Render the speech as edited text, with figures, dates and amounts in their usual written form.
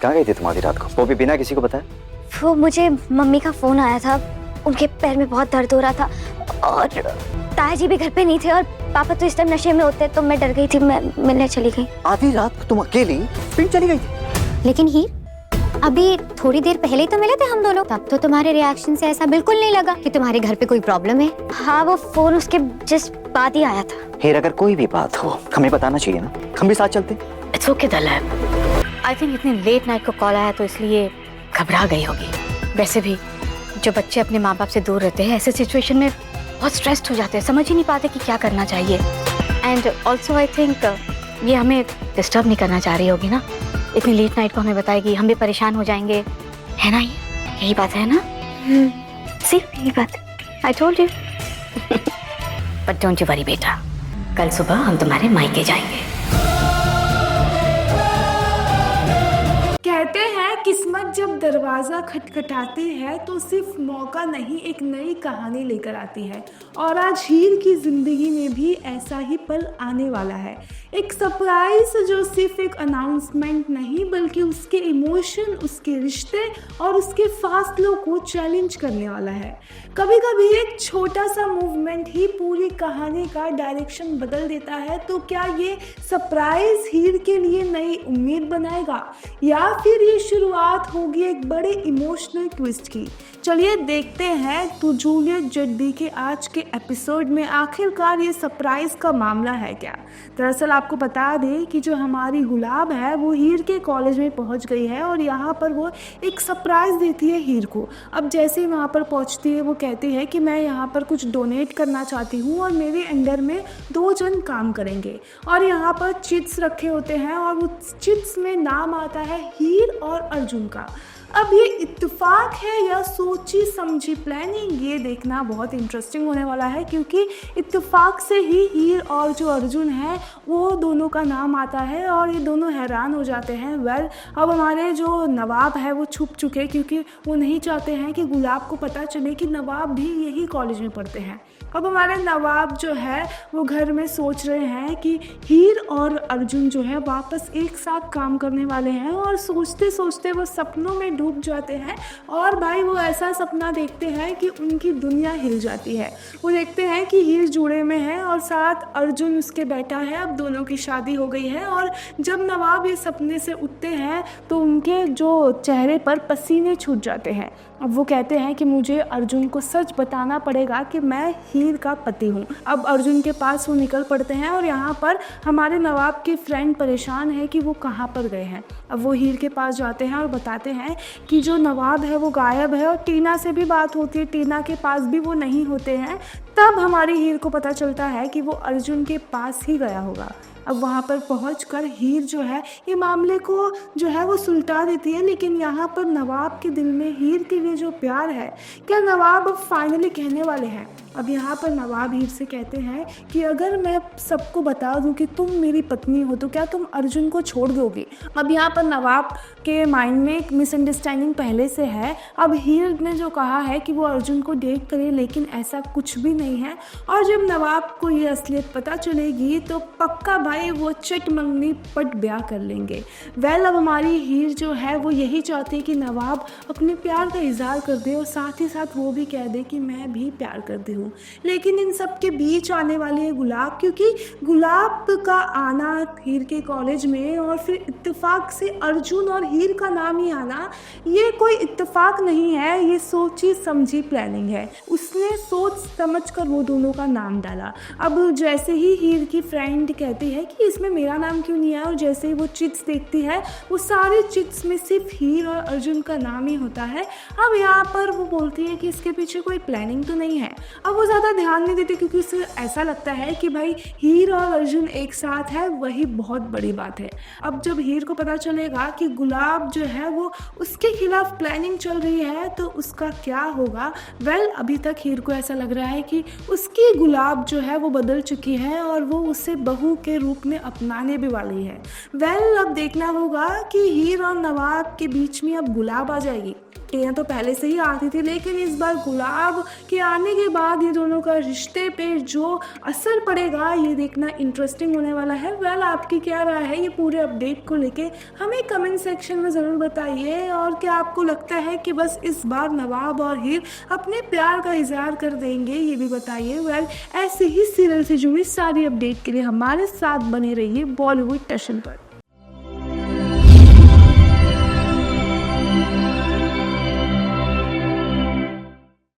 कहाँ गई थी तुम आधी रात को, वो भी बिना किसी को बताए? वो मुझे मम्मी का फोन आया था, उनके पैर में बहुत दर्द हो रहा था और ताया जी भी घर पे नहीं थे और पापा तो इस टाइम नशे में होते, तो मैं डर गई थी, मैं मिलने चली गई। आधी रात को तुम अकेली पिंड चली गई थी? लेकिन ही अभी थोड़ी देर पहले ही तो मिले थे हम दोनों, तब तो तुम्हारे रिएक्शन से ऐसा बिल्कुल नहीं लगा कि तुम्हारे घर पे कोई प्रॉब्लम है। हाँ, वो फोन उसके जस्ट बाद ही आया था। हीर, अगर कोई भी बात हो हमें बताना चाहिए ना, हम भी साथ चलते। इट्स ओके दलैब, आई थिंक इतनी लेट नाइट को कॉल आया तो इसलिए घबरा गई होगी। वैसे भी जो बच्चे अपने माँ बाप से दूर रहते हैं ऐसे सिचुएशन में बहुत स्ट्रेस्ड हो जाते हैं, समझ ही नहीं पाते कि क्या करना चाहिए। एंड ऑल्सो आई थिंक ये हमें डिस्टर्ब नहीं करना चाह रही होगी ना, इतनी लेट नाइट को हमें बताएगी, हम भी परेशान हो जाएंगे, है ना? यही बात है ना? सिर्फ यही बात, I told you. But don't you worry बेटा, कल सुबह हम तुम्हारे मायके जाएंगे। कहते हैं किस्मत जब दरवाज़ा खटखटाती है तो सिर्फ मौका नहीं, एक नई कहानी लेकर आती है। और आज हीर की ज़िंदगी में भी ऐसा ही पल आने वाला है। एक सरप्राइज जो सिर्फ एक अनाउंसमेंट नहीं बल्कि उसके इमोशन, उसके रिश्ते और उसके फासलों को चैलेंज करने वाला है। कभी कभी एक छोटा सा मूवमेंट ही पूरी कहानी का डायरेक्शन बदल देता है। तो क्या ये सरप्राइज हीर के लिए नई उम्मीद बनाएगा या फिर ये शुरुआत होगी एक बड़े इमोशनल ट्विस्ट की? चलिए देखते हैं तो जूलियट जड्डी के आज के एपिसोड में आखिरकार ये सरप्राइज का मामला है क्या। दरअसल आपको बता दें कि जो हमारी गुलाब है वो हीर के कॉलेज में पहुंच गई है और यहाँ पर वो एक सरप्राइज देती है हीर को। अब जैसे ही वहाँ पर पहुँचती है वो कहती है कि मैं यहाँ पर कुछ डोनेट करना चाहती हूँ और मेरे अंडर में 2 जन काम करेंगे। और यहाँ पर चिट्स रखे होते हैं और वो चिट्स में नाम आता है हीर और अर्जुन का। अब ये इत्तेफाक है या सोची समझी प्लानिंग, ये देखना बहुत इंटरेस्टिंग होने वाला है, क्योंकि इत्तेफाक से ही हीर और जो अर्जुन है वो दोनों का नाम आता है और ये दोनों हैरान हो जाते हैं। अब हमारे जो नवाब है वो छुप चुके, क्योंकि वो नहीं चाहते हैं कि गुलाब को पता चले कि नवाब भी यही कॉलेज में पढ़ते हैं। अब हमारे नवाब जो है वो घर में सोच रहे हैं कि हीर और अर्जुन जो है वापस एक साथ काम करने वाले हैं और सोचते सोचते वो सपनों में डूब जाते हैं। और भाई वो ऐसा सपना देखते हैं कि उनकी दुनिया हिल जाती है। वो देखते हैं कि हीर जुड़े में है और साथ अर्जुन उसके बेटा है, अब दोनों की शादी हो गई है। और जब नवाब ये सपने से उठते हैं तो उनके जो चेहरे पर पसीने छूट जाते हैं। अब वो कहते हैं कि मुझे अर्जुन को सच बताना पड़ेगा कि मैं हीर का पति हूँ। अब अर्जुन के पास वो निकल पड़ते हैं और यहाँ पर हमारे नवाब के फ्रेंड परेशान है कि वो कहाँ पर गए हैं। अब वो हीर के पास जाते हैं और बताते हैं कि जो नवाब है वो गायब है और टीना से भी बात होती है, टीना के पास भी वो नहीं होते हैं। तब हमारी हीर को पता चलता है कि वो अर्जुन के पास ही गया होगा। अब वहाँ पर पहुंचकर हीर जो है ये मामले को जो है वो सुलटा देती है। लेकिन यहाँ पर नवाब के दिल में हीर के लिए जो प्यार है, क्या नवाब अब फाइनली कहने वाले हैं? अब यहाँ पर नवाब हीर से कहते हैं कि अगर मैं सबको बता दूं कि तुम मेरी पत्नी हो तो क्या तुम अर्जुन को छोड़ दोगे? अब यहाँ पर नवाब के माइंड में एक मिसअंडरस्टैंडिंग पहले से है। अब हीर ने जो कहा है कि वो अर्जुन को डेट करे, लेकिन ऐसा कुछ भी नहीं है। और जब नवाब को ये असलियत पता चलेगी तो पक्का भाई वो चट मंगनी पट ब्याह कर लेंगे। अब हमारी हीर जो है वो यही चाहती है कि नवाब अपने प्यार का इजहार कर दे और साथ ही साथ वो भी कह दे कि मैं भी प्यार करती हूँ। लेकिन इन सब के बीच आने वाली है गुलाब, क्योंकि गुलाब का आना हीर के कॉलेज में और फिर इत्तेफाक से अर्जुन और हीर का नाम ही आना, ये कोई इत्तेफाक नहीं है, ये सोची समझी प्लानिंग है। उसने सोच समझ कर वो दोनों का नाम डाला। अब जैसे ही हीर की फ्रेंड कहती है कि इसमें मेरा नाम क्यों नहीं आया, और जैसे ही वो चिट्स देखती है वो सारे चिट्स में सिर्फ हीर और अर्जुन का नाम ही होता है। अब यहाँ पर वो बोलती है कि इसके पीछे कोई प्लानिंग तो नहीं है। अब वो ज़्यादा ध्यान नहीं देती क्योंकि उसे ऐसा लगता है कि भाई हीर और अर्जुन एक साथ है, वही बहुत बड़ी बात है। अब जब हीर को पता चलेगा कि गुलाब जो है वो उसके खिलाफ प्लानिंग चल रही है तो उसका क्या होगा? अभी तक हीर को ऐसा लग रहा है कि उसकी गुलाब जो है वो बदल चुकी है और वो उसे बहू के रूप में अपनाने भी वाली है। अब देखना होगा कि हीर और नवाब के बीच में अब गुलाब आ जाएगी टीना तो पहले से ही आती थी, लेकिन इस बार गुलाब के आने के बाद ये दोनों का रिश्ते पे जो असर पड़ेगा ये देखना इंटरेस्टिंग होने वाला है। वेल, आपकी क्या राय है ये पूरे अपडेट को लेके हमें कमेंट सेक्शन में ज़रूर बताइए। और क्या आपको लगता है कि बस इस बार नवाब और हीर अपने प्यार का इजहार कर देंगे, ये भी बताइए। वेल, ऐसे ही सीरियल से जुड़ी सारी अपडेट के लिए हमारे साथ बने रहिए बॉलीवुड टशन पर।